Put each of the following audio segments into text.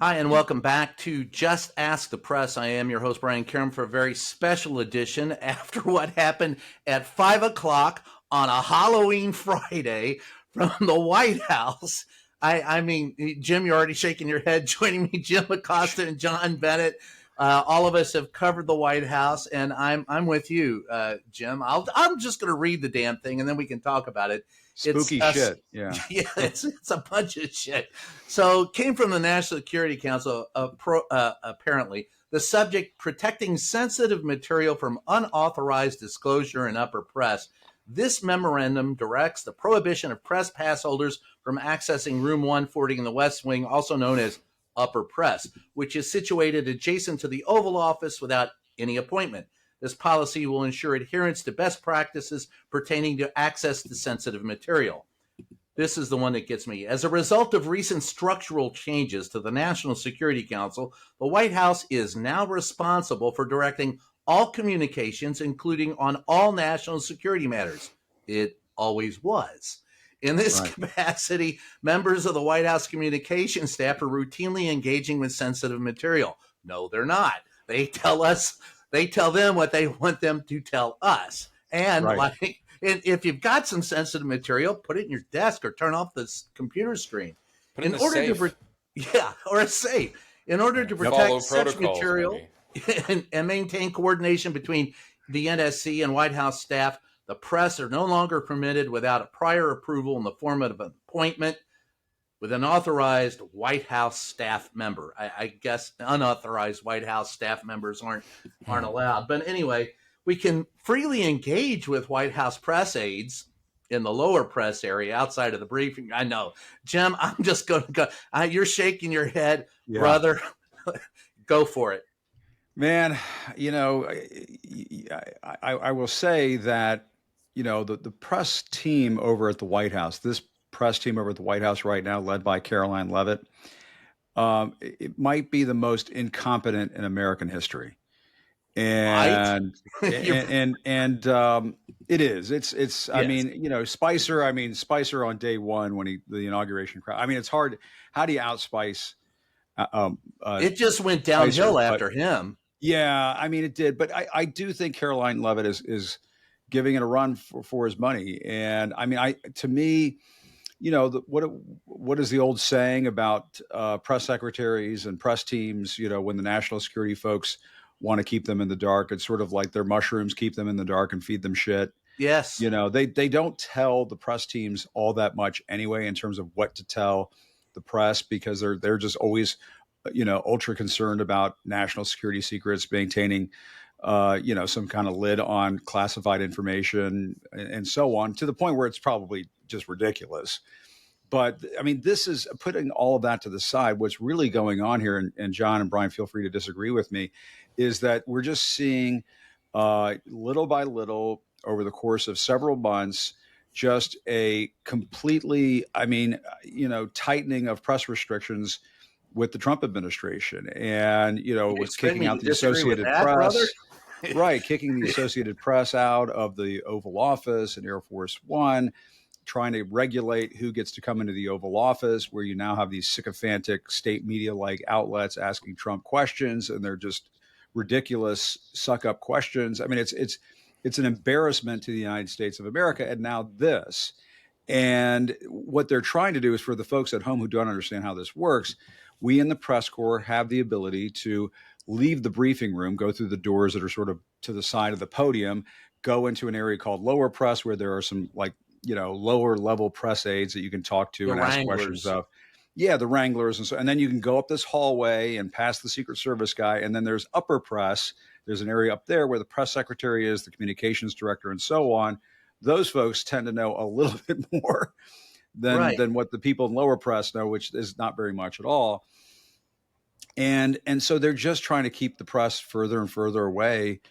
Hi, and welcome back to Just Ask the Press. I am your host, Brian Karam, for a very special edition after what happened at 5 o'clock on a Halloween Friday from the White House. I mean, Jim, you're already shaking your head. Joining me, Jim Acosta and John Bennett. All of us have covered the White House, and I'm with you, Jim. I'm just going to read the damn thing, and then we can talk about it. It's Spooky shit. Yeah. yeah, it's a bunch of shit. So, it came from the National Security Council. Apparently, the subject: protecting sensitive material from unauthorized disclosure in upper press. This memorandum directs the prohibition of press pass holders from accessing room 140 in the West Wing, also known as upper press, which is situated adjacent to the Oval Office without any appointment. This policy will ensure adherence to best practices pertaining to access to sensitive material. This is the one that gets me. As a result of recent structural changes to the National Security Council, the White House is now responsible for directing all communications, including on all national security matters. It always was. In this Right. capacity, members of the White House communication staff are routinely engaging with sensitive material. No, they're not. They tell them what they want them to tell us. And Right. if you've got some sensitive material, put it in your desk or turn off the computer screen. Put it in In a order safe. to, yeah, or a safe. In order to Follow protect such protocols, material maybe. and maintain coordination between the NSC and White House staff, the press are no longer permitted without a prior approval in the form of an appointment with an authorized White House staff member. I guess unauthorized White House staff members aren't allowed. But anyway, we can freely engage with White House press aides in the lower press area outside of the briefing. I know, Jim. I'm just going to go. You're shaking your head, Yeah. brother. Go for it. Man, you know, I will say that, the press team over at the White House, this press team over at the White House right now, led by Caroline Leavitt, it might be the most incompetent in American history. Right? And it is. It's. I Yes. mean, Spicer. I mean, Spicer on day one when the inauguration crowd. I mean, it's hard. How do you outspice It just went Spicer? downhill But after him. yeah, I mean, it did. But I do think Caroline Leavitt is giving it a run for his money. And I mean, to me, what is the old saying about press secretaries and press teams? When the national security folks want to keep them in the dark, it's sort of like their mushrooms keep them in the dark and feed them shit. Yes. They don't tell the press teams all that much anyway in terms of what to tell the press, because they're just always ultra concerned about national security secrets, maintaining some kind of lid on classified information and so on, to the point where it's probably just ridiculous. But I mean, this is putting all of that to the side. What's really going on here, and John and Brian, feel free to disagree with me, is that we're just seeing little by little over the course of several months, just a completely, tightening of press restrictions with the Trump administration, and with Expect kicking me out to the disagree with Associated that, brother? Press, right, kicking the Associated Press out of the Oval Office and Air Force One, trying to regulate who gets to come into the Oval Office, where you now have these sycophantic state media-like outlets asking Trump questions, and they're just ridiculous suck-up questions. I mean, it's an embarrassment to the United States of America, and now this. And what they're trying to do is, for the folks at home who don't understand how this works, we in the press corps have the ability to leave the briefing room, go through the doors that are sort of to the side of the podium, go into an area called lower press, where there are some lower level press aides that you can talk to The and ask questions Wranglers. of. Yeah, the Wranglers. And then you can go up this hallway and past the Secret Service guy. And then there's upper press. There's an area up there where the press secretary is, the communications director, and so on. Those folks tend to know a little bit more than Right. what the people in lower press know, which is not very much at all. And so they're just trying to keep the press further and further away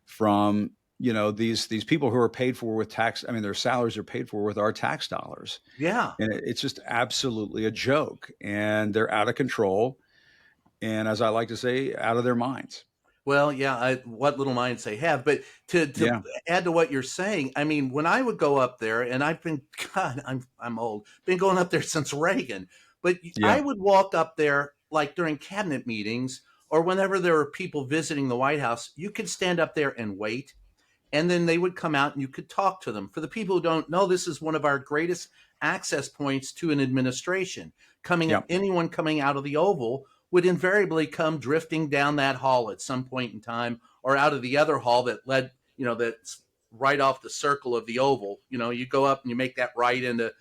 from these people who are paid for with tax. I mean, their salaries are paid for with our tax dollars. Yeah. And it's just absolutely a joke. And they're out of control. And as I like to say, out of their minds. Well, yeah, what little minds they have. But to Yeah. add to what you're saying, I mean, when I would go up there, and I've been, God, I'm old, been going up there since Reagan, but Yeah. I would walk up there like during cabinet meetings or whenever there were people visiting the White House, you could stand up there and wait, and then they would come out and you could talk to them. For the people who don't know, this is one of our greatest access points to an administration. Yep. Anyone coming out of the Oval would invariably come drifting down that hall at some point in time, or out of the other hall that led, that's right off the circle of the Oval. You go up and you make that right into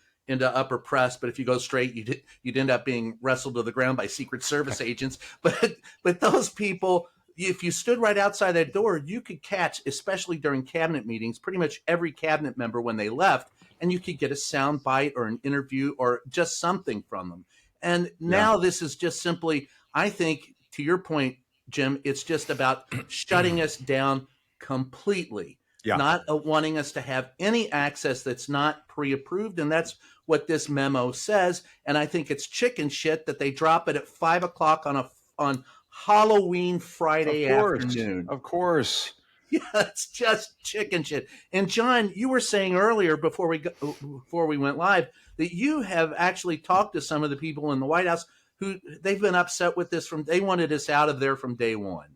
upper press, but if you go straight, you'd end up being wrestled to the ground by Secret Service agents. But those people, if you stood right outside that door, you could catch, especially during cabinet meetings, pretty much every cabinet member when they left, and you could get a sound bite or an interview or just something from them. And Yeah. now this is just simply, I think, to your point, Jim, it's just about shutting us down completely, Yeah. not wanting us to have any access that's not pre-approved. And that's what this memo says. And I think it's chicken shit that they drop it at 5 o'clock on Halloween Friday afternoon. Of course. Yeah, it's just chicken shit. And John, you were saying earlier before we went live that you have actually talked to some of the people in the White House who they've been upset with this they wanted us out of there from day one.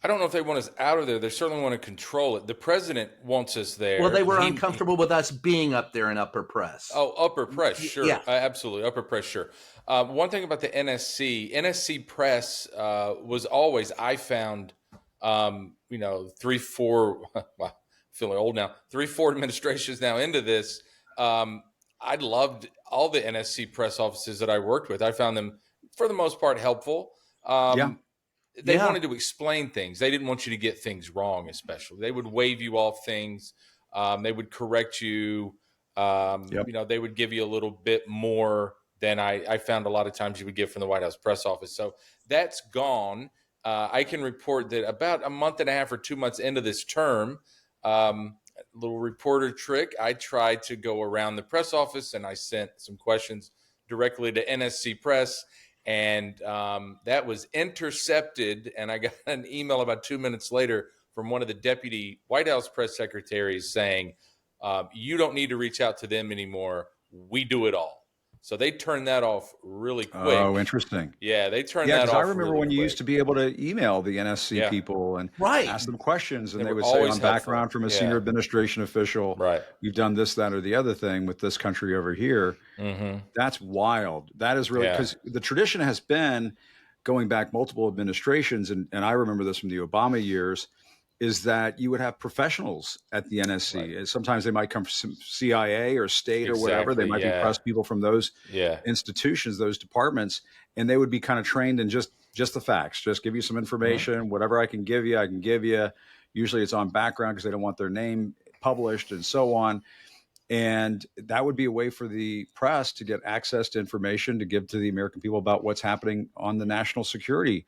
I don't know if they want us out of there. They certainly want to control it. The president wants us there. Well, they were uncomfortable with us being up there in upper press. Oh, upper press, sure. Yeah. Absolutely. Upper press, sure. One thing about the NSC press was always, I found, 3-4, well, feeling old now, 3-4 administrations now into this. I loved all the NSC press offices that I worked with. I found them, for the most part, helpful. They wanted to explain things. They didn't want you to get things wrong, especially. They would wave you off things. They would correct you. They would give you a little bit more than I found a lot of times you would get from the White House press office. So that's gone. I can report that about a month and a half or 2 months into this term, little reporter trick, I tried to go around the press office and I sent some questions directly to NSC Press. And that was intercepted, and I got an email about 2 minutes later from one of the deputy White House press secretaries saying, you don't need to reach out to them anymore. We do it all. So they turned that off really quick. Oh, interesting. Yeah, they turned that off. I remember really when you quick. used to be able to email the NSC people and ask them questions, and they would say on background from a senior administration official, you've done this, that, or the other thing with this country over here. Mm-hmm. That's wild. That is really, because the tradition has been going back multiple administrations, and I remember this from the Obama years, is that you would have professionals at the NSC. Right. Sometimes they might come from CIA or state or whatever. They might be press people from those institutions, those departments, and they would be kind of trained in just the facts. Just give you some information, whatever I can give you. Usually it's on background because they don't want their name published and so on. And that would be a way for the press to get access to information to give to the American people about what's happening on the national security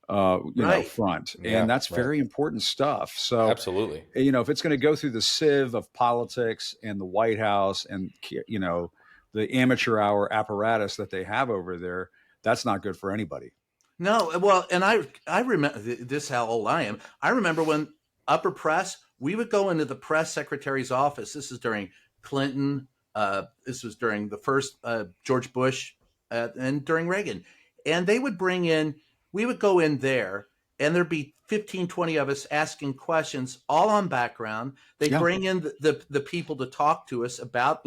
front. And that's very important stuff. So absolutely, if it's going to go through the sieve of politics and the White House and, the amateur hour apparatus that they have over there, that's not good for anybody. No. Well, and I remember this, how old I am. I remember when upper press, we would go into the press secretary's office. This is during Clinton. This was during the first George Bush and during Reagan. And they would bring in, we would go in there and there'd be 15, 20 of us asking questions all on background. They bring in the people to talk to us about,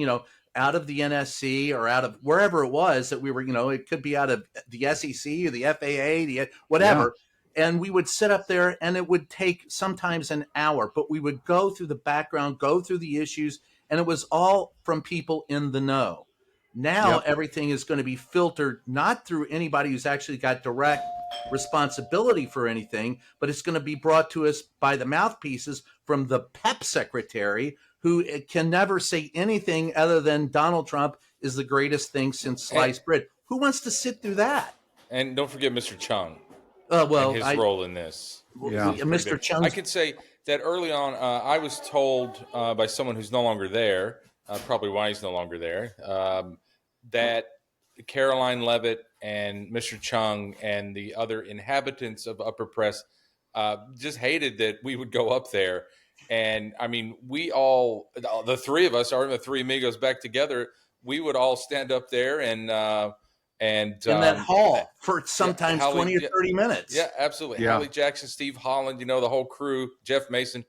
out of the NSC or out of wherever it was that we were, it could be out of the SEC or the FAA, whatever. Yeah. And we would sit up there and it would take sometimes an hour, but we would go through the background, go through the issues, and it was all from people in the know. Now everything is going to be filtered, not through anybody who's actually got direct responsibility for anything, but it's going to be brought to us by the mouthpieces from the PEP secretary, who can never say anything other than Donald Trump is the greatest thing since sliced bread. Who wants to sit through that? And don't forget Mr. Chung. And his role in this. Mr. Chung. I could say that early on, I was told by someone who's no longer there, probably why he's no longer there, that Caroline Levitt and Mr. Chung and the other inhabitants of Upper Press just hated that we would go up there. And I mean, we all, the three of us, the three amigos back together, we would all stand up there and And in that hall for sometimes Hallie, 20 or 30 minutes. yeah, absolutely. Yeah. Hallie Jackson, Steve Holland, the whole crew, Jeff Mason.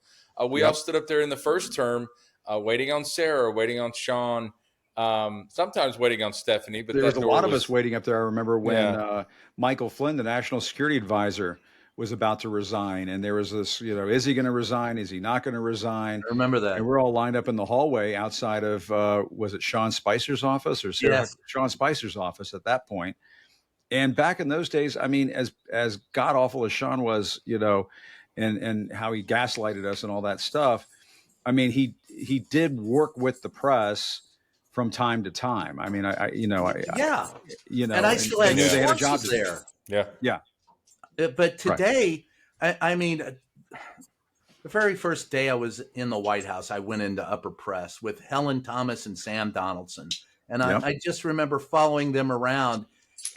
We Yep. all stood up there in the first term, waiting on Sarah, waiting on Sean, sometimes waiting on Stephanie. But There was that a door lot of was us waiting up there. I remember when yeah, Michael Flynn, the national security advisor, was about to resign. And there was this, is he going to resign? Is he not going to resign? I remember And that. we're all lined up in the hallway outside of, was it Sean Spicer's office or Sarah? Yes. Sean Spicer's office at that point. And back in those days, I mean, as god awful as Sean was, and how he gaslighted us and all that stuff. I mean, he did work with the press from time to time. I mean, Yeah. And I still they had knew they had a job sources to do. there. yeah. Yeah, But right. today, I mean, the very first day I was in the White House, I went into upper press with Helen Thomas and Sam Donaldson. And Yep. I just remember following them around.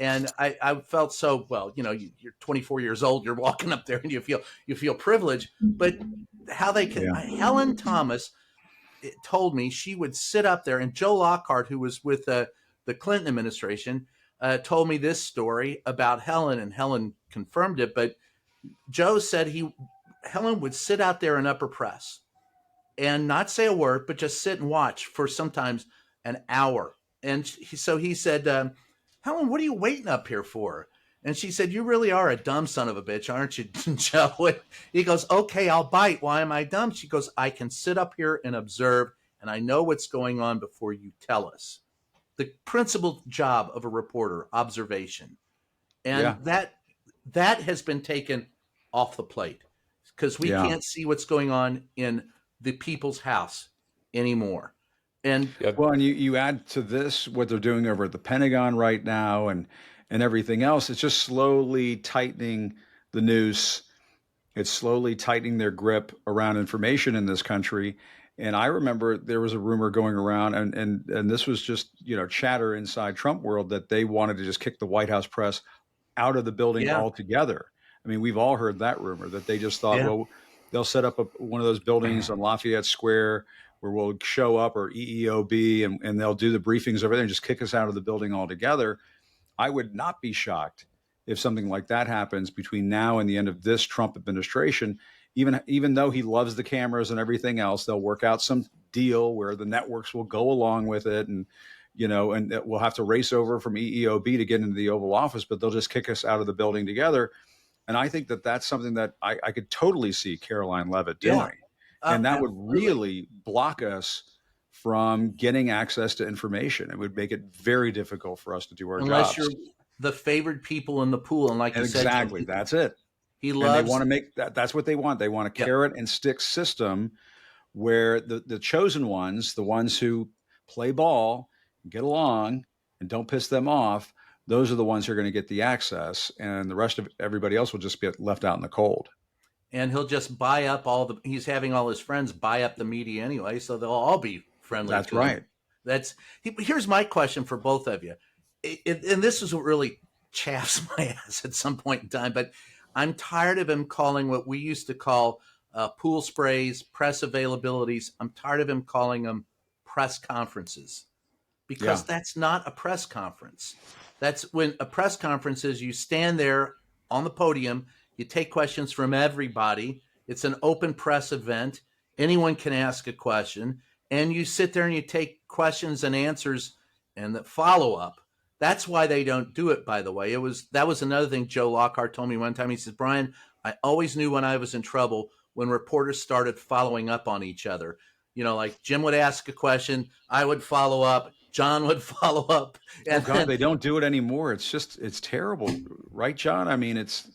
And I felt so, well, you're 24 years old, you're walking up there and you feel privileged. But how they could, Helen Thomas told me she would sit up there, and Joe Lockhart, who was with the Clinton administration, told me this story about Helen, and Helen confirmed it. But Joe said Helen would sit out there in upper press and not say a word, but just sit and watch for sometimes an hour. And so he said, Helen, what are you waiting up here for? And she said, you really are a dumb son of a bitch, aren't you, Joe? And he goes, okay, I'll bite. Why am I dumb? She goes, I can sit up here and observe, and I know what's going on before you tell us. The principal job of a reporter, observation. And that has been taken off the plate because we can't see what's going on in the people's house anymore. And Well, and you add to this what they're doing over at the Pentagon right now, and everything else. It's just slowly tightening the noose. It's slowly tightening their grip around information in this country. And I remember there was a rumor going around, and this was just chatter inside Trump world, that they wanted to just kick the White House press out of the building yeah, altogether. I mean, we've all heard that rumor, that they just thought, yeah. well, they'll set up one of those buildings on Lafayette Square where we'll show up, or EEOB, and they'll do the briefings over there and just kick us out of the building altogether. I would not be shocked if something like that happens between now and the end of this Trump administration. Even though he loves the cameras and everything else, they'll work out some deal where the networks will go along with it, and we'll have to race over from EEOB to get into the Oval Office, but they'll just kick us out of the building together. And I think that that's something that I could totally see Caroline Leavitt doing. And that would really block us from getting access to information. It would make it very difficult for us to do our Unless jobs. you're the favored people in the pool. And like you said, Exactly, that's it. He And loves. they want to make that. That's what they want. They want a carrot and stick system where the chosen ones, the ones who play ball, get along, and don't piss them off, those are the ones who are going to get the access, and the rest of everybody else will just get left out in the cold. And he'll just buy up he's having all his friends buy up the media anyway, so they'll all be friendly. That's to right. him. Here's my question for both of you. And this is what really chaffs my ass at some point in time, but I'm tired of him calling what we used to call pool sprays, press availabilities. I'm tired of him calling them press conferences, because that's not a press conference. That's when a press conference is you stand there on the podium, you take questions from everybody. It's an open press event. Anyone can ask a question, and you sit there and you take questions and answers and the follow up. That's why they don't do it, by the way. That was another thing Joe Lockhart told me one time. He says, Brian, I always knew when I was in trouble when reporters started following up on each other. Like Jim would ask a question, I would follow up, John would follow up. And God, they don't do it anymore. It's terrible, right, John? I mean, it's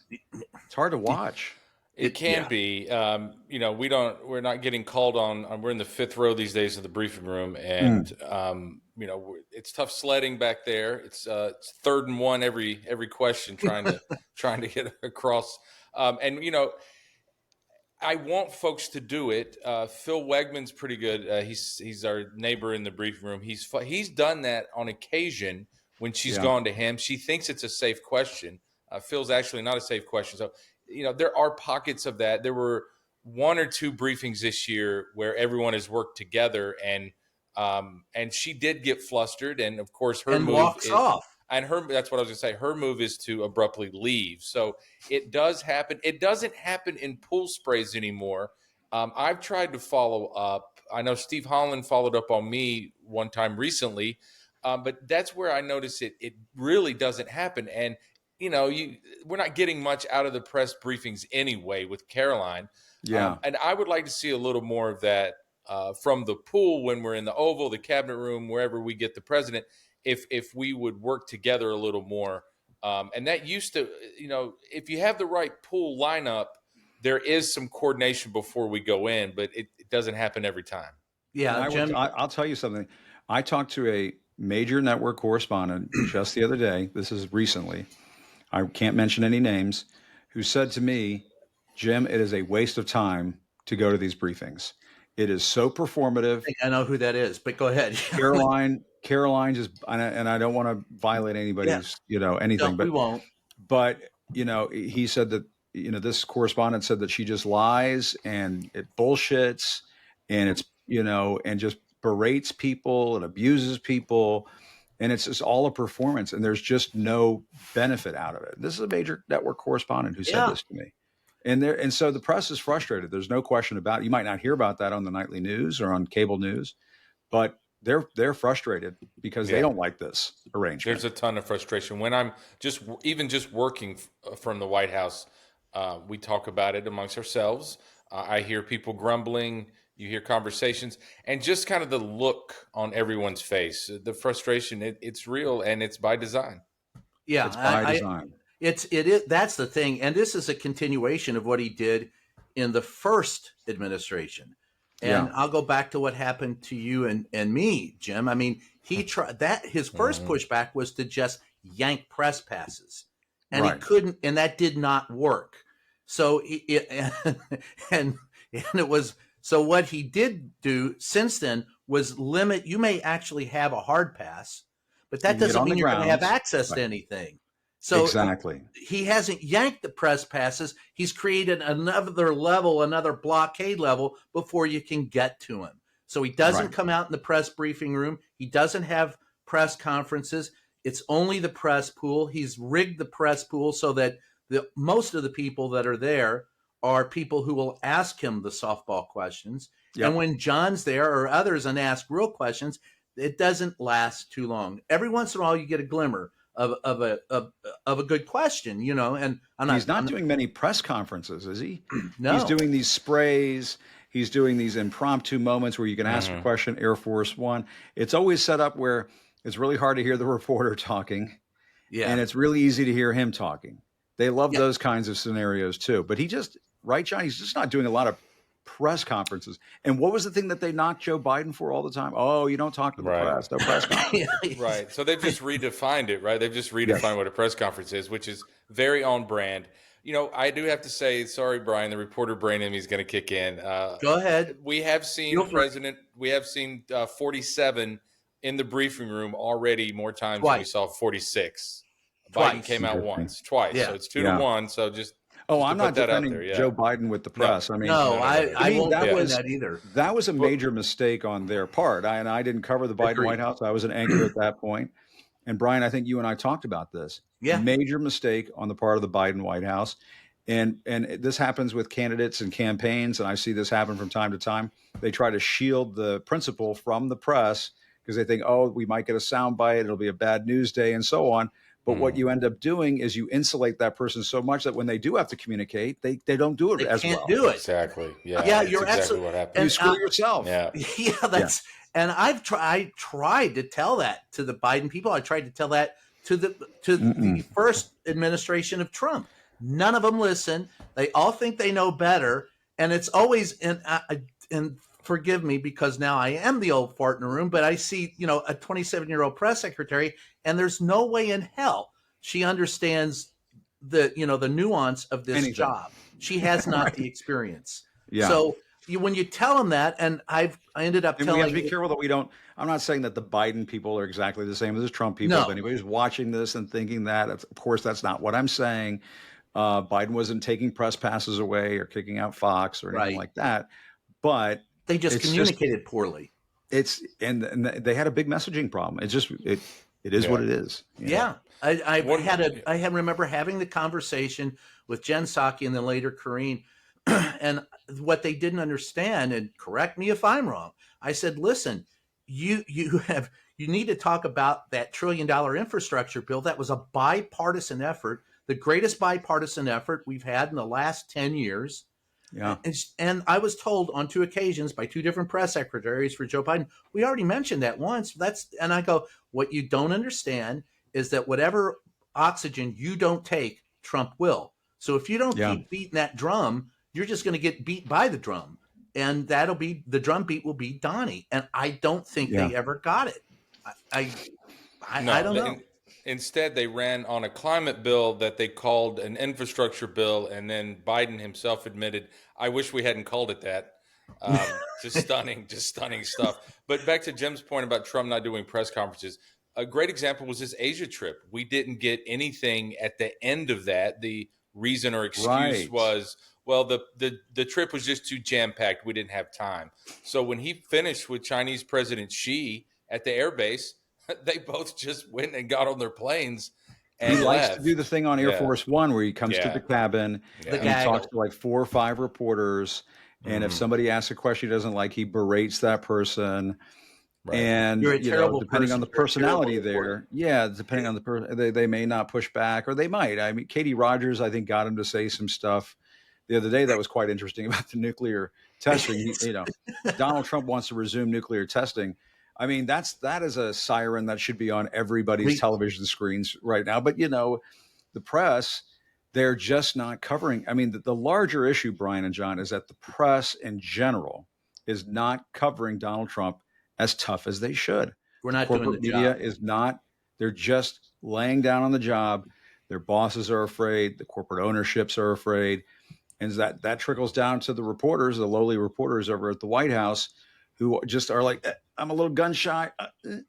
hard to watch. It can be. We're not getting called on. We're in the fifth row these days of the briefing room, and it's tough sledding back there. It's third and one every question, trying to get across. I want folks to do it. Phil Wegman's pretty good. He's our neighbor in the briefing room. He's done that on occasion when she's gone to him. She thinks it's a safe question. Phil's actually not a safe question. So, there are pockets of that. There were one or two briefings this year where everyone has worked together, and she did get flustered. And of course, her and move walks off. and that's what I was going to say. Her move is to abruptly leave. So it does happen. It doesn't happen in pool sprays anymore. I've tried to follow up. I know Steve Holland followed up on me one time recently, but that's where I notice it really doesn't happen. And we're not getting much out of the press briefings anyway with Caroline. Yeah. And I would like to see a little more of that from the pool when we're in the Oval, the cabinet room, wherever we get the president. If we would work together a little more, and that used to, if you have the right pool lineup, there is some coordination before we go in, but it doesn't happen every time. Yeah, Jim. I'll tell you something. I talked to a major network correspondent just the other day. This is recently. I can't mention any names. Who said to me, Jim, it is a waste of time to go to these briefings. It is so performative. I know who that is, but go ahead. Caroline just, and I don't want to violate anybody's, anything, No, we won't. But, he said that, this correspondent said that she just lies and it bullshits and it's, and just berates people and abuses people. And it's just all a performance and there's just no benefit out of it. This is a major network correspondent who said this to me. And so the press is frustrated. There's no question about it. You might not hear about that on the nightly news or on cable news, but they're frustrated because they don't like this arrangement. There's a ton of frustration when I'm just working from the White House. We talk about it amongst ourselves. I hear people grumbling. You hear conversations and just kind of the look on everyone's face, the frustration. It's real and it's by design. Yeah, it's by design. It is. That's the thing, and this is a continuation of what he did in the first administration. And I'll go back to what happened to you and me, Jim. I mean, he tried that. His first pushback was to just yank press passes, and he couldn't, and that did not work. So and it was so. What he did do since then was limit. You may actually have a hard pass, but that doesn't mean you're going to have access to anything. So exactly, he hasn't yanked the press passes. He's created another level, another blockade level before you can get to him. So he doesn't come out in the press briefing room. He doesn't have press conferences. It's only the press pool. He's rigged the press pool so that most of the people that are there are people who will ask him the softball questions. Yep. And when John's there or others and ask real questions, it doesn't last too long. Every once in a while, you get a glimmer of a good question, and he's not doing many press conferences, is he? No. He's doing these sprays. He's doing these impromptu moments where you can ask a question, Air Force One. It's always set up where it's really hard to hear the reporter talking. Yeah. And it's really easy to hear him talking. They love those kinds of scenarios too. But John, he's just not doing a lot of press conferences. And what was the thing that they knocked Joe Biden for all the time? Oh, you don't talk to the press. No press conference. Right. So they've just redefined it, right? They've just redefined what a press conference is, which is very on brand. I do have to say, sorry, Brian, the reporter brain in me is going to kick in. Go ahead. We have seen 47 in the briefing room already more times than we saw 46. Biden came out twice. Yeah. So it's 2-1. So just I'm not defending Joe Biden with the press. No. I mean, I won't defend that either. That was a major mistake on their part. I didn't cover the Biden White House. I was an anchor at that point. And Brian, I think you and I talked about this. Yeah. Major mistake on the part of the Biden White House. And this happens with candidates and campaigns, and I see this happen from time to time. They try to shield the principal from the press because they think, we might get a soundbite, it'll be a bad news day, and so on. But what you end up doing is you insulate that person so much that when they do have to communicate, they don't do it as well. They can't do it. Exactly. Yeah. Yeah, you're exactly absolutely what happened. You screw yourself. Yeah. And I tried to tell that to the Biden people. I tried to tell that to the first administration of Trump. None of them listen. They all think they know better, and it's always and forgive me because now I am the old fart in the room, but I see, a 27-year-old press secretary, and there's no way in hell she understands the nuance of this job. She has not the experience. Yeah. So when you tell them that, and I ended up telling, we have to be careful that we don't. I'm not saying that the Biden people are exactly the same as the Trump people. No. If anybody's watching this and thinking that, of course, that's not what I'm saying. Biden wasn't taking press passes away or kicking out Fox or anything like that, but they just communicated poorly. And they had a big messaging problem. It is Yeah. what it is. Yeah. I One- remember having the conversation with Jen Psaki and then later Karine. And what they didn't understand, and correct me if I'm wrong, I said, listen, you need to talk about that $1 trillion infrastructure bill. That was a bipartisan effort, the greatest bipartisan effort we've had in the last 10 years. Yeah. And I was told on 2 occasions by 2 different press secretaries for Joe Biden, we already mentioned that once. And I go, what you don't understand is that whatever oxygen you don't take, Trump will. So if you don't Yeah. keep beating that drum, you're just going to get beat by the drum. And that'll be the drum beat will be Donnie. And I don't think Yeah. they ever got it. I don't know. Instead, they ran on a climate bill that they called an infrastructure bill, and then Biden himself admitted, "I wish we hadn't called it that." Just stunning stuff. But back to Jim's point about Trump not doing press conferences, a great example was his Asia trip. We didn't get anything at the end of that. The reason or excuse was, well, the trip was just too jam packed. We didn't have time. So when he finished with Chinese President Xi at the airbase, they both just went and got on their planes and He likes to do the thing on Air Force One where he comes to the cabin and he talks to like 4 or 5 reporters. And if somebody asks a question he doesn't like, he berates that person. Right. And you're a terrible depending person. on the personality there, depending on the person, they may not push back, or they might. I mean, Katie Rogers, I think, got him to say some stuff the other day that was quite interesting about the nuclear testing. Donald Trump wants to resume nuclear testing. I mean, that is a siren that should be on everybody's television screens right now. But the press, they're just not covering. I mean, the larger issue, Brian and John, is that the press in general is not covering Donald Trump as tough as they should. We're not Corporate doing the media job. is not. They're just laying down on the job. Their bosses are afraid. The corporate ownerships are afraid, and that trickles down to the reporters, the lowly reporters over at the White House, who just are like, I'm a little gun shy.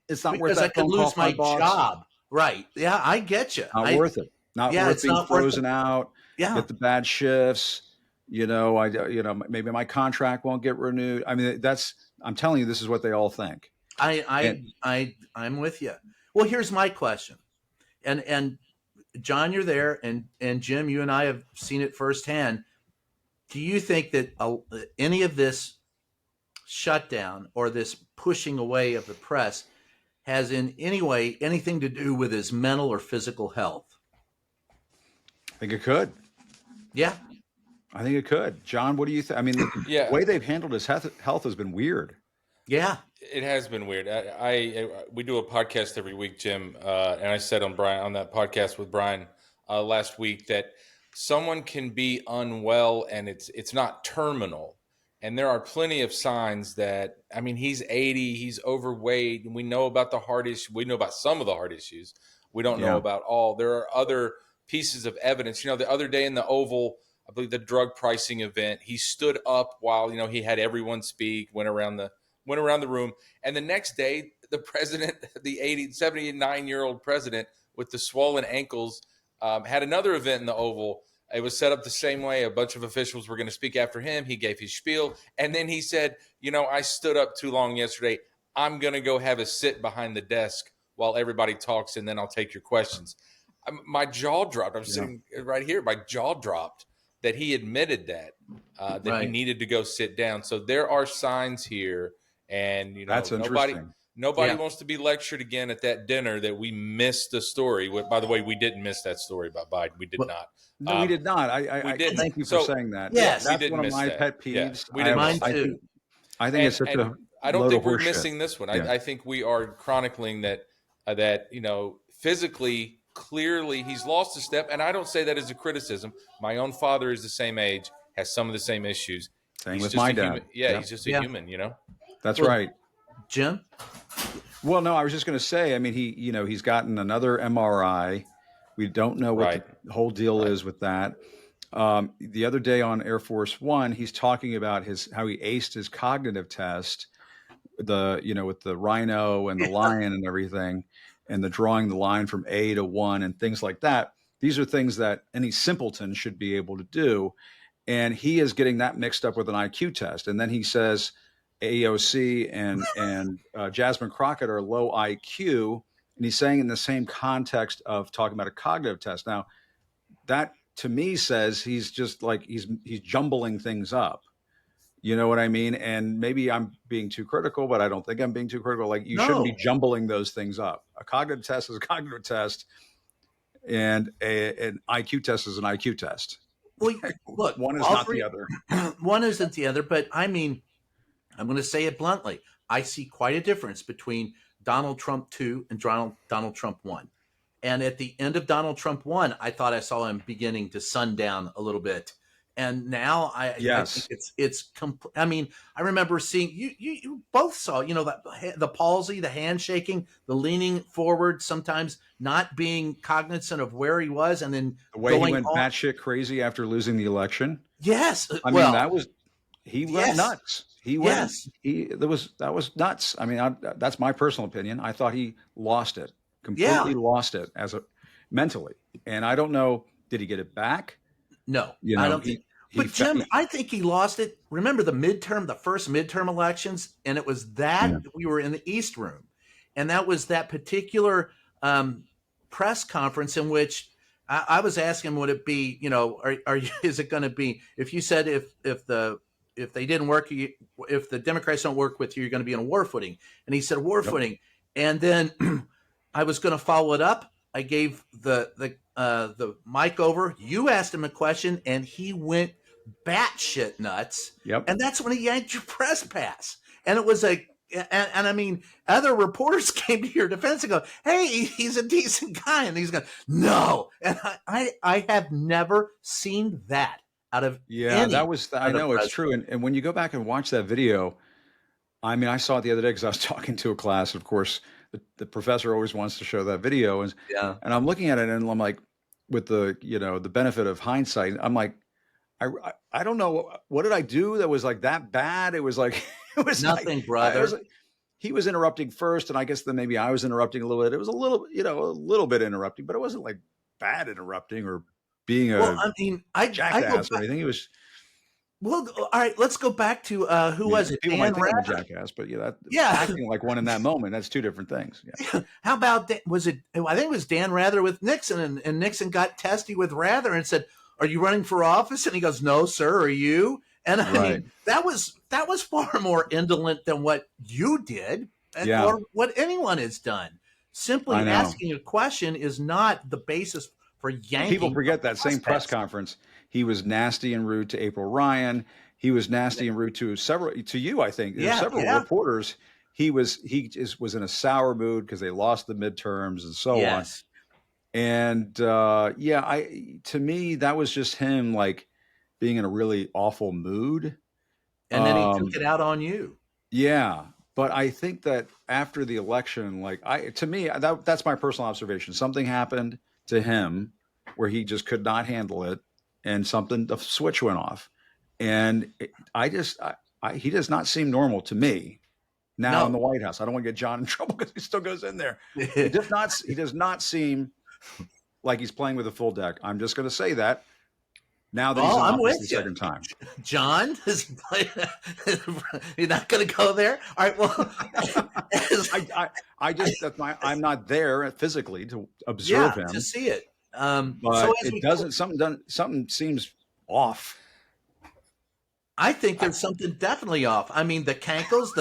It's not worth that. Because I could lose my job. Right? Yeah, I get you. Not worth it. Not worth being frozen out. Yeah. Get the bad shifts. Maybe my contract won't get renewed. I mean, I'm telling you, this is what they all think. I'm with you. Well, here's my question. And John, you're there, and Jim, you and I have seen it firsthand. Do you think that any of this shutdown or this pushing away of the press has in any way anything to do with his mental or physical health? I think it could. Yeah. I think it could. John, what do you think? I mean, the way they've handled his health has been weird. Yeah. It has been weird. We do a podcast every week, Jim, and I said on that podcast with Brian last week that someone can be unwell and it's not terminal. And there are plenty of signs that, I mean, he's 80, he's overweight, and we know about the heart issue. We know about some of the heart issues. We don't know about all. There are other pieces of evidence. The other day in the Oval, I believe the drug pricing event, he stood up while, he had everyone speak, went around the room. And the next day, the president, the 79-year-old president with the swollen ankles, had another event in the Oval. It was set up the same way. A bunch of officials were going to speak after him. He gave his spiel. And then he said, I stood up too long yesterday. I'm going to go have a sit behind the desk while everybody talks, and then I'll take your questions. My jaw dropped. I'm sitting right here. My jaw dropped that he admitted that he needed to go sit down. So there are signs here. And, that's interesting. Nobody wants to be lectured again at that dinner that we missed the story. By the way, we didn't miss that story about Biden. We did not. No, we did not. I didn't. Thank you for saying that. Yes, that's one of my pet peeves. We didn't mine too. I think it's such a. I don't think we're missing shit. This one. I think we are chronicling that physically, clearly, he's lost a step. And I don't say that as a criticism. My own father is the same age, has some of the same issues. Same with my dad. He's just a human. That's right. Jim? Well, no, I was just going to say, I mean, he's gotten another MRI. We don't know what the whole deal is with that. The other day on Air Force One, he's talking about how he aced his cognitive test, with the rhino and the lion and everything, and the drawing the line from A to 1 and things like that. These are things that any simpleton should be able to do. And he is getting that mixed up with an IQ test. And then he says AOC and Jasmine Crockett are low IQ, And he's saying in the same context of talking about a cognitive test. Now, that to me says he's just like he's jumbling things up. You know what I mean? And maybe I'm being too critical, but I don't think I'm being too critical. Like, you shouldn't be No. jumbling those things up. A cognitive test is a cognitive test, and an IQ test is an IQ test. Well, look, One is all not three, the other. one isn't the other, but I mean, I'm going to say it bluntly. I see quite a difference between Donald Trump 2 and Donald Trump 1. And at the end of Donald Trump 1, I thought I saw him beginning to sundown a little bit. And now I think Yes. I mean, I remember seeing you both saw, the palsy, the handshaking, the leaning forward, sometimes not being cognizant of where he was, and then The way he going went on. batshit crazy after losing the election. Yes. I mean, Well, he went yes. nuts. Yes. That was nuts. I mean, that's my personal opinion. I thought he lost it, completely lost it mentally. And I don't know, did he get it back? No, You I know, don't think. But Jim, I think he lost it. Remember the first midterm elections, and it was that we were in the East Room, and that was that particular press conference in which I was asking, would it be, are you, is it going to be, if you said if they didn't work, if the Democrats don't work with you, you're going to be on a war footing, and he said war footing, and then I was going to follow it up. I gave the mic over. You asked him a question, and he went batshit nuts. Yep. And that's when he yanked your press pass. And it was and I mean, other reporters came to your defense and go, "Hey, he's a decent guy," and he's going, "No." And I have never seen that out of that was. I know it's true. And when you go back and watch that video, I mean, I saw it the other day because I was talking to a class. Of course, the professor always wants to show that video, and I'm looking at it, and I'm like, with the the benefit of hindsight, I'm like, I don't know, what did I do that was like that bad? It was like it was nothing, like, brother. He was interrupting first, and I guess then maybe I was interrupting a little bit. It was a little bit interrupting, but it wasn't like bad interrupting or being a jackass or anything. It was. Well, all right, let's go back to who was it? People Dan might think Rather? I'm a jackass, but acting like one in that moment, that's two different things. Yeah. How about that? I think it was Dan Rather with Nixon, and Nixon got testy with Rather and said, "Are you running for office?" And he goes, "No, sir. Are you?" And I mean, that was far more indolent than what you did, or what anyone has done. Simply asking a question is not the basis for yanking. People forget that same press conference. He was nasty and rude to April Ryan. He was nasty and rude to you, I think. Several reporters. He just was in a sour mood because they lost the midterms and so on. And to me, that was just him like being in a really awful mood. And then he took it out on you. Yeah. But I think that after the election, that's my personal observation. Something happened to him where he just could not handle it, and the switch went off. And he does not seem normal to me now in the White House. I don't want to get John in trouble because he still goes in there. He does not seem like he's playing with a full deck. I'm just going to say that. Now that he's in office the second time. John, you're not going to go there? All right, well. I'm not there physically to observe him. To see it. But something seems off. I think there's something definitely off. I mean, the cankles,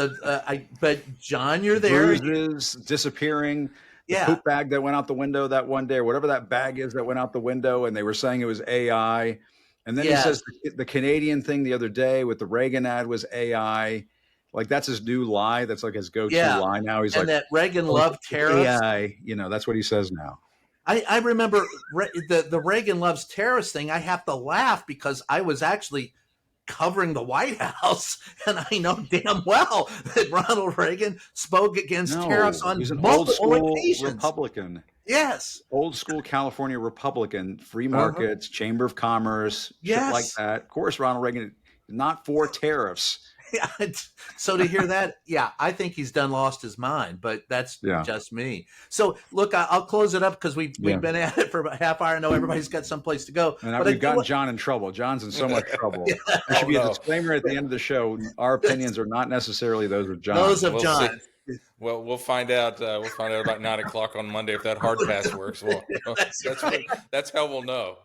but John, you're there. Bruises, disappearing. The poop bag that went out the window that one day, or whatever that bag is that went out the window, and they were saying it was AI. And then he says the Canadian thing the other day with the Reagan ad was AI. Like, that's his new lie. That's like his go-to lie now. He's that Reagan loved terrorists. AI, that's what he says now. I remember the Reagan loves terrorists thing. I have to laugh because I was actually covering the White House, and I know damn well that Ronald Reagan spoke against tariffs on multiple occasions. Republican. Yes. Old school California Republican, free markets, Chamber of Commerce, shit like that. Of course, Ronald Reagan, not for tariffs. So to hear that, I think he's lost his mind, but that's just me. So look, I'll close it up because we've been at it for about a half hour. I know everybody's got someplace to go. And we've gotten John in trouble. John's in so much trouble. There should be a disclaimer at the end of the show. Our opinions are not necessarily those of John. Those of John. Well, we'll find out. We'll find out about 9 o'clock on Monday if that hard pass works. Well, That's that's right. that's how we'll know.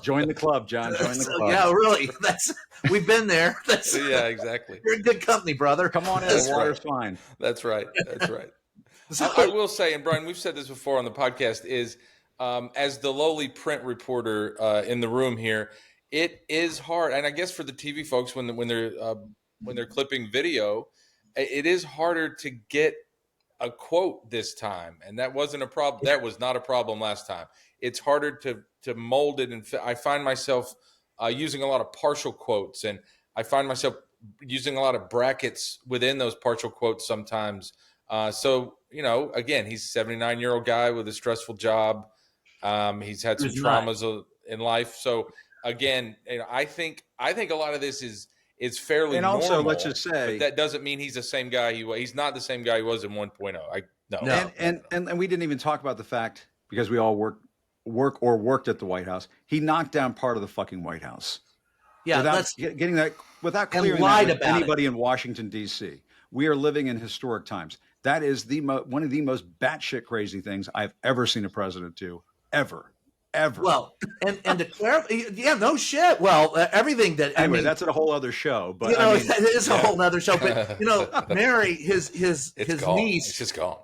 Join the club, John. Join the So, club. yeah, really. We've been there. Yeah, exactly. You're in good company, brother. Come on in. That's The right. water's fine. That's right. That's right. So, I will say, and Brian, we've said this before on the podcast, is as the lowly print reporter in the room here, it is hard, and I guess for the TV folks when they're clipping video, it is harder to get a quote this time, and that wasn't a problem. That was not a problem last time. It's harder to mold it, and I find myself using a lot of partial quotes, and I find myself using a lot of brackets within those partial quotes sometimes. So again, he's a 79-year-old guy with a stressful job. He's had some Who's not? traumas in life. So again, I think a lot of this is fairly And also, normal. let's just say, but that doesn't mean he's the same guy he's not the same guy he was in 1.0. No. And we didn't even talk about the fact, because we all worked at the White House. He knocked down part of the fucking White House. Yeah, without clearing lied that with about anybody in Washington, D.C. We are living in historic times. That is one of the most batshit crazy things I've ever seen a president do, ever. Well, and to clarify, yeah, no shit. Well, everything that anyway, that's a whole other show. But it is a whole other show. But Mary, his gone. niece, it's just gone.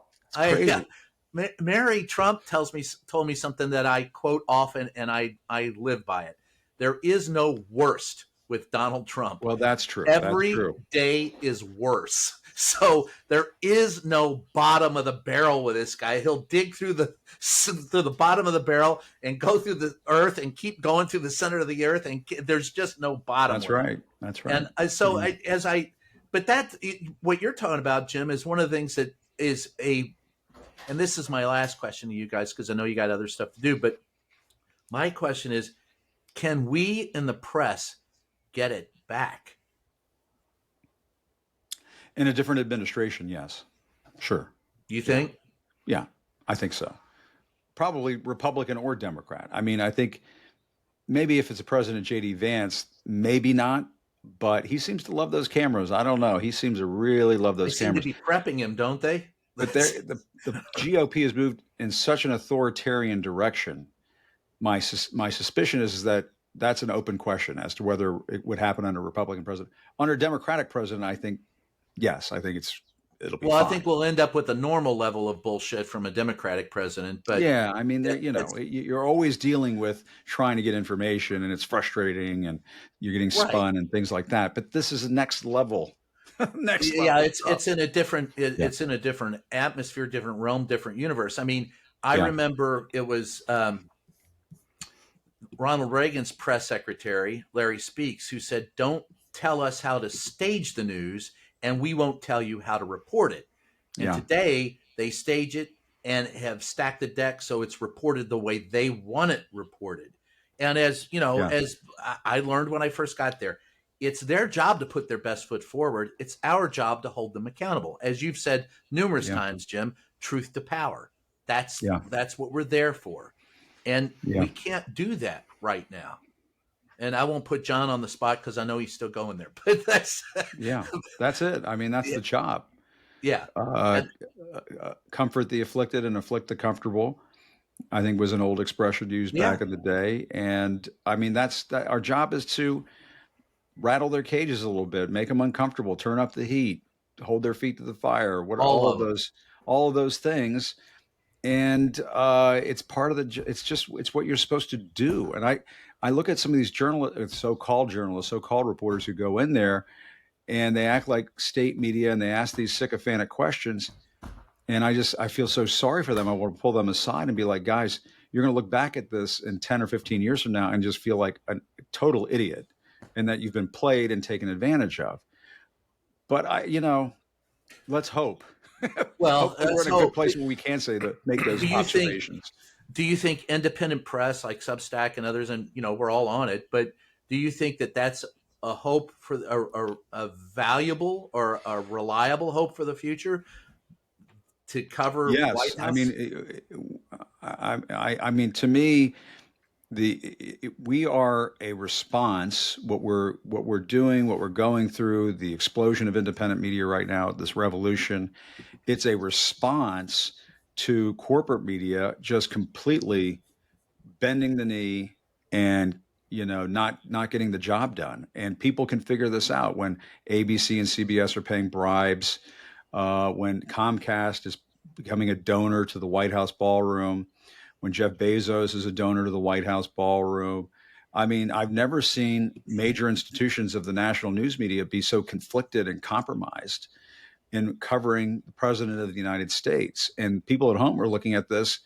Mary Trump told me something that I quote often, and I live by it. There is no worst with Donald Trump. Well, that's true. Every day is worse. So there is no bottom of the barrel with this guy. He'll dig through the bottom of the barrel and go through the earth and keep going through the center of the earth, and there's just no bottom. That's right. That's right. And so but what you're talking about, Jim, is one of the things that is and this is my last question to you guys, because I know you got other stuff to do. But my question is, can we in the press get it back? In a different administration, yes. Sure. You think? Yeah, I think so. Probably Republican or Democrat. I mean, I think maybe if it's a President J.D. Vance, maybe not, but he seems to love those cameras. I don't know. He seems to really love those cameras. They seem to be prepping him, don't they? But the GOP has moved in such an authoritarian direction. My suspicion is that that's an open question as to whether it would happen under a Republican president. Under a Democratic president, I think, yes, I think it'll be fine. I think we'll end up with a normal level of bullshit from a Democratic president. But yeah, I mean, you're always dealing with trying to get information, and it's frustrating, and you're getting spun and things like that. But this is the next level. It's in a different it's in a different atmosphere, different realm, different universe. I mean, I remember it was Ronald Reagan's press secretary, Larry Speaks, who said, "Don't tell us how to stage the news, and we won't tell you how to report it." And today they stage it and have stacked the deck so it's reported the way they want it reported. And as as I learned when I first got there, it's their job to put their best foot forward. It's our job to hold them accountable. As you've said numerous times, Jim, truth to power. That's what we're there for. And we can't do that right now. And I won't put John on the spot because I know he's still going there. But that's that's it. I mean, that's the job. Yeah. Comfort the afflicted and afflict the comfortable, I think, was an old expression used back in the day. And I mean, our job is to rattle their cages a little bit, make them uncomfortable, turn up the heat, hold their feet to the fire. All of those things. And it's part of it's what you're supposed to do. And I look at some of these so-called journalists, so-called reporters who go in there and they act like state media and they ask these sycophantic questions. And I feel so sorry for them. I want to pull them aside and be like, guys, you're going to look back at this in 10 or 15 years from now and just feel like a total idiot and that you've been played and taken advantage of. But let's hope. Well, we're in a good place where we can say that, make those observations. Do you think independent press like Substack and others, and we're all on it, but do you think that that's a hope for a valuable or a reliable hope for the future to cover? Yes, White House? I mean, to me, we are a response. What we're doing, what we're going through, the explosion of independent media right now, this revolution, it's a response to corporate media just completely bending the knee and not getting the job done. And people can figure this out when ABC and CBS are paying bribes, when Comcast is becoming a donor to the White House ballroom, when Jeff Bezos is a donor to the White House ballroom. I mean, I've never seen major institutions of the national news media be so conflicted and compromised in covering the president of the United States. And people at home are looking at this.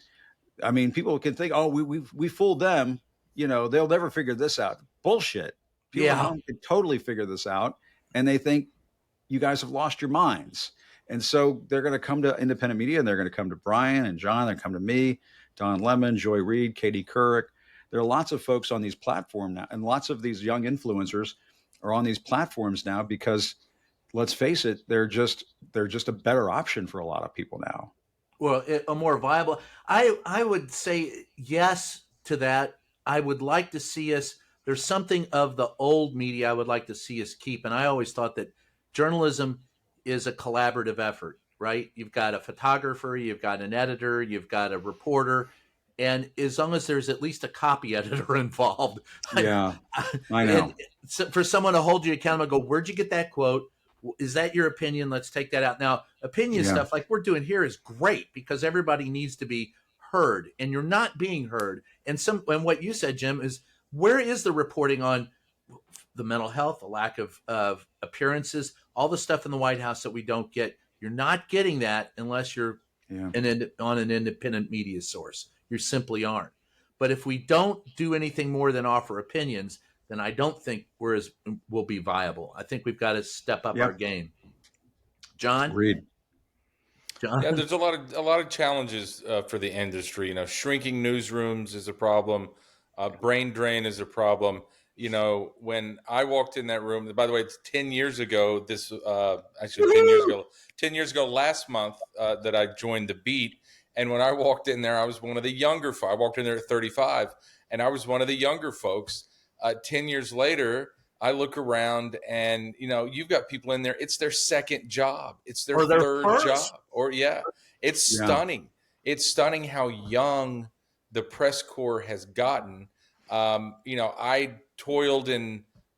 I mean, people can think, oh, we fooled them. They'll never figure this out. Bullshit. People at Yeah. home can totally figure this out. And they think you guys have lost your minds. And so they're going to come to independent media, and they're going to come to Brian and John. They're going to come to me, Don Lemon, Joy Reid, Katie Couric. There are lots of folks on these platforms now, and lots of these young influencers are on these platforms now because, let's face it, they're just a better option for a lot of people now. Well, a more viable. I would say yes to that. I would like to see us. There's something of the old media I would like to see us keep, and I always thought that journalism is a collaborative effort. Right? You've got a photographer, you've got an editor, you've got a reporter, and as long as there's at least a copy editor involved, Yeah, I know. And so for someone to hold you accountable, go, where'd you get that quote? Is that your opinion? Let's take that out. Now, opinion Yeah. stuff like we're doing here is great because everybody needs to be heard, and you're not being heard. And what you said, Jim, is where is the reporting on the mental health, the lack of appearances, all the stuff in the White House that we don't get? You're not getting that unless you're Yeah. on an independent media source. You simply aren't. But if we don't do anything more than offer opinions, then I don't think we'll be viable. I think we've got to step up our game. John? Agreed. John? Yeah, there's a lot of challenges for the industry. Shrinking newsrooms is a problem. Brain drain is a problem. When I walked in that room, by the way, it's 10 years ago. Actually 10 years ago last month that I joined the Beat. And when I walked in there, I was one of the younger folks. I walked in there at 35, and I was one of the younger folks. 10 years later, I look around and, you've got people in there. It's their second job. It's their third first job. It's stunning. It's stunning how young the press corps has gotten. I toiled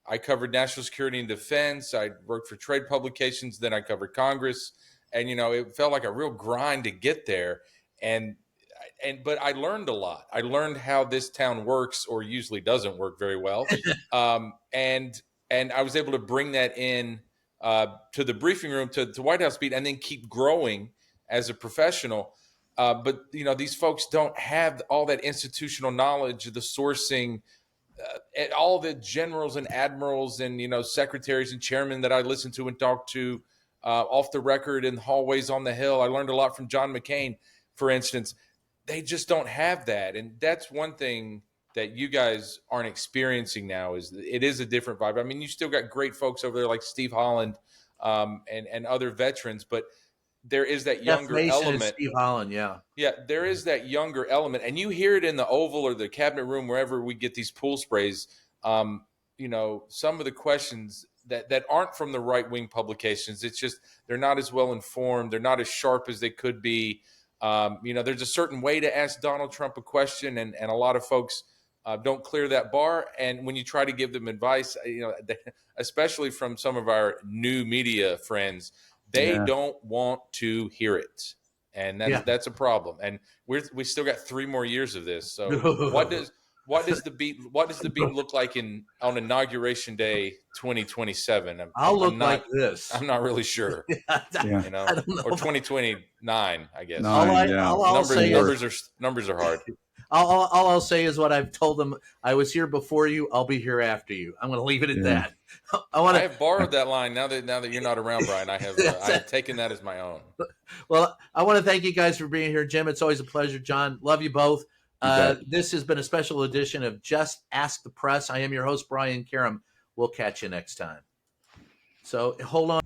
I covered national security and defense. I worked for trade publications. Then I covered Congress. And, it felt like a real grind to get there. But I learned a lot. I learned how this town works, or usually doesn't work very well. And I was able to bring that in to the briefing room, to White House Beat, and then keep growing as a professional. But these folks don't have all that institutional knowledge, the sourcing, and all the generals and admirals and secretaries and chairmen that I listened to and talked to off the record in hallways on the Hill. I learned a lot from John McCain, for instance. They just don't have that, and that's one thing that you guys aren't experiencing now. It is a different vibe. I mean, you still got great folks over there like Steve Holland and other veterans, but there is that younger element. Steve Holland, yeah, there is that younger element, and you hear it in the Oval or the cabinet room wherever we get these pool sprays. Some of the questions that aren't from the right wing publications. It's just they're not as well informed. They're not as sharp as they could be. There's a certain way to ask Donald Trump a question, and a lot of folks don't clear that bar. And when you try to give them advice, especially from some of our new media friends, they don't want to hear it, and that's a problem. And we still got 3 more years of this. So what does the beat look like on Inauguration Day 2027? I'll look like this. I'm not really sure. I don't know. Or 2029, I guess. Numbers are hard. All I'll say is what I've told them. I was here before you. I'll be here after you. I'm going to leave it at that. I have borrowed that line now that you're not around, Brian. I have taken that as my own. Well, I want to thank you guys for being here, Jim. It's always a pleasure, John. Love you both. This has been a special edition of Just Ask the Press. I am your host, Brian Karam. We'll catch you next time. So hold on.